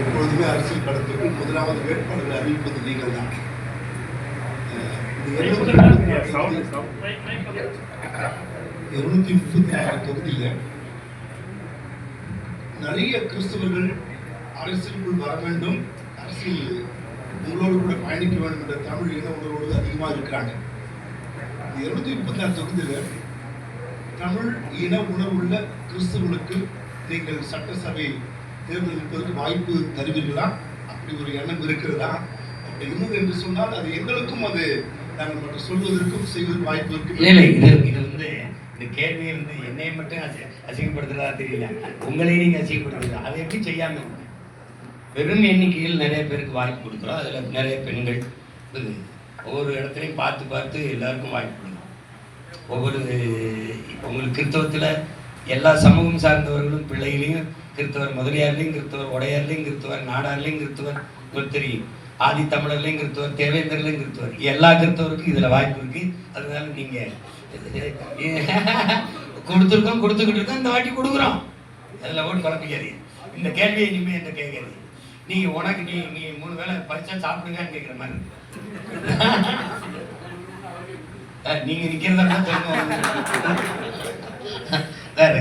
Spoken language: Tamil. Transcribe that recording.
எப்பொழுதுமே அரசியல் களத்துக்கு முதலாவது வேட்பாளர்கள் அறிவிப்பது நீங்கள் தான். 236 தொகுதியில நிறைய கிறிஸ்தவர்கள் அரசியலுக்குள் வர வேண்டும், அரசியல் உங்களோடு கூட பயணிக்க வேண்டும் என்ற தமிழ் இன உணர்வோடு அதிகமாக இருக்கிறாங்க. 236 தொகுதியில தமிழ் இன உணர்வுள்ள கிறிஸ்தவர்களுக்கு நீங்கள் சட்டசபை தேர்தல் இருப்பதற்கு வாய்ப்பு தருவீர்களா? அப்படி ஒரு எண்ணம் இருக்கிறதா? அப்படி இருந்தது என்று சொன்னால் அது எங்களுக்கும் அது நாங்கள் மட்டும் சொல்வதற்கும் செய்வதற்கு வாய்ப்பு இருக்கு. இல்லை, இது இந்த கேள்வி என்னை மட்டும் அசிங்கப்படுத்துறதா தெரியல, உங்களையும் நீங்க அசிங்கப்படுத்துறீங்க. அதை எப்படி செய்யாம வெறும் எண்ணிக்கையில் நிறைய பேருக்கு வாய்ப்பு கொடுக்குறோம். அதில் நிறைய பெண்கள் ஒவ்வொரு இடத்துலையும் பார்த்து எல்லாருக்கும் வாய்ப்பு கொடுக்குறோம். உங்களுக்கு கிறிஸ்தவத்தில் எல்லா சமூகம் சார்ந்தவர்களும் பிள்ளைகளையும் கிறிஸ்தவர் முதலியார்லையும் கிறிஸ்தவர் உடையார்லையும் கிறிஸ்தவர் நாடார்லையும் கிறிஸ்தவர் தெரியும், ஆதி தமிழர்லையும் கிறிஸ்தவர் தேவேந்தர்லையும் கிறிஸ்தவர், எல்லா கிறிஸ்தவருக்கும் இதில் வாய்ப்பு இருக்கு. அதனால நீங்கள் கொடுத்துக்கிட்டு இருக்கோம், இந்த வாட்டி கொடுக்குறோம். அதில் ஓட்டு குழப்பிக்காது. இந்த கேள்வியை இனிமேல் என்ன கேட்காது. நீங்கள் உனக்கு நீ 3 வேளை பறிச்சா சாப்பிடுங்கன்னு கேட்குற மாதிரி நீங்கள் நிற்கிறதா தெரியும் வேற